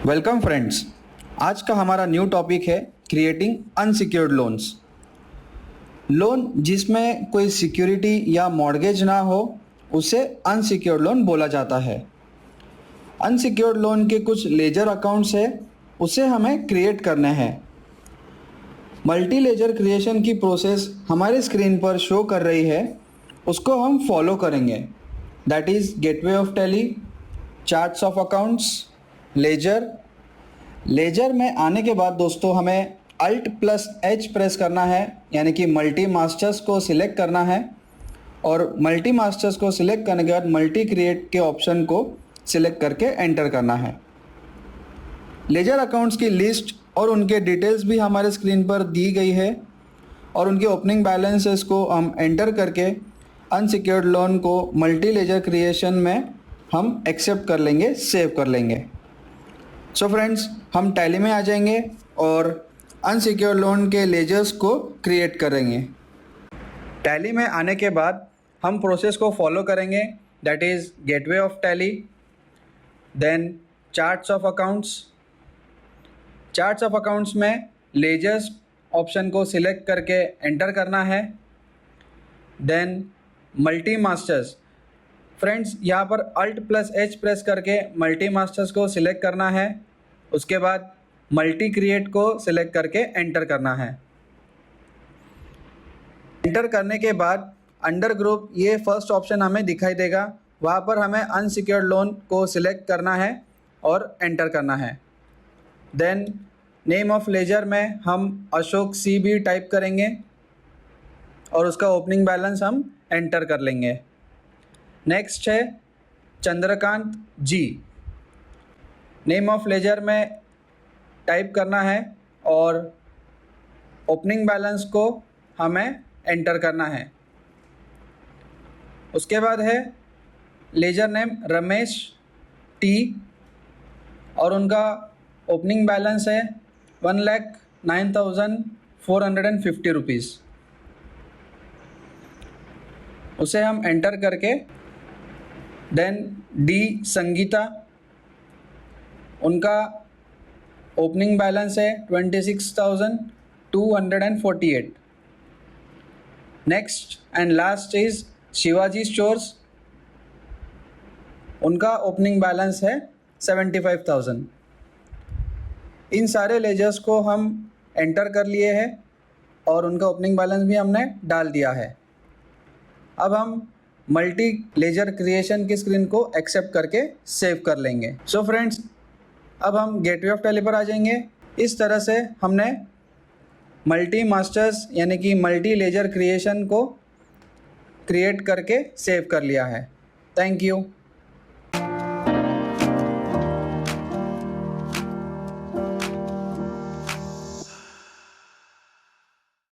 Welcome friends. आज का हमारा न्यू टॉपिक है क्रिएटिंग अनसिक्योर्ड लोन्स। लोन जिसमें कोई सिक्योरिटी या मॉर्गेज ना हो उसे अनसिक्योर्ड लोन बोला जाता है। अनसिक्योर्ड लोन के कुछ लेजर अकाउंट्स है, उसे हमें क्रिएट करने हैं। मल्टी लेजर क्रिएशन की प्रोसेस हमारे स्क्रीन पर शो कर रही है, उसको हम फॉलो करेंगे। That is gateway of Tally, charts of accounts, ledger में आने के बाद दोस्तों हमें Alt+H प्रेस करना है, यानी कि मल्टी मास्टर्स को सिलेक्ट करना है। और मल्टी मास्टर्स को सिलेक्ट करने के बाद मल्टी क्रिएट के ऑप्शन को सिलेक्ट करके एंटर करना है। लेजर अकाउंट्स की लिस्ट और उनके डिटेल्स भी हमारे स्क्रीन पर दी गई है और उनके ओपनिंग बैलेंसेस को हम एंटर करके अनसिक्योर्ड लोन को मल्टी लेजर क्रिएशन में हम एक्सेप्ट कर लेंगे, सेव कर लेंगे। सो फ्रेंड्स, हम टैली में आ जाएंगे और अनसिक्योर्ड लोन के लेजर्स को क्रिएट करेंगे। टैली में आने के बाद हम प्रोसेस को फॉलो करेंगे, that is gateway of Tally, then charts of accounts. Charts of accounts में लेजर्स ऑप्शन को सिलेक्ट करके एंटर करना है। देन मल्टी मास्टर्स, फ्रेंड्स यहाँ पर Alt+H प्रेस करके मल्टी मास्टर्स को सिलेक्ट करना है। उसके बाद मल्टी क्रिएट को सिलेक्ट करके एंटर करना है। एंटर करने के बाद अंडर ग्रुप ये फर्स्ट ऑप्शन हमें दिखाई देगा, वहाँ पर हमें अनसिक्योर्ड लोन को सिलेक्ट करना है और एंटर करना है। देन नेम ऑफ लेजर में हम अशोक सी भी टाइप करेंगे और उसका ओपनिंग बैलेंस हम एंटर कर लेंगे। नेक्स्ट है चंद्रकांत जी, नेम ऑफ लेजर में टाइप करना है और ओपनिंग बैलेंस को हमें एंटर करना है। उसके बाद है लेजर नेम रमेश टी और उनका ओपनिंग बैलेंस है 1,09,450 रुपीज़। उसे हम एंटर करके देन डी संगीता, उनका ओपनिंग बैलेंस है 26,248। Next and last is Shivaji stores, उनका ओपनिंग बैलेंस है 75,000। इन सारे लेजर्स को हम एंटर कर लिए हैं और उनका ओपनिंग बैलेंस भी हमने डाल दिया है। अब हम मल्टी लेजर क्रिएशन की स्क्रीन को एक्सेप्ट करके सेव कर लेंगे। सो फ्रेंड्स, अब हम गेटवे ऑफ टैली पर आ जाएंगे। इस तरह से हमने मल्टी मास्टर्स यानी कि मल्टी लेजर क्रिएशन को क्रिएट करके सेव कर लिया है। Thank you.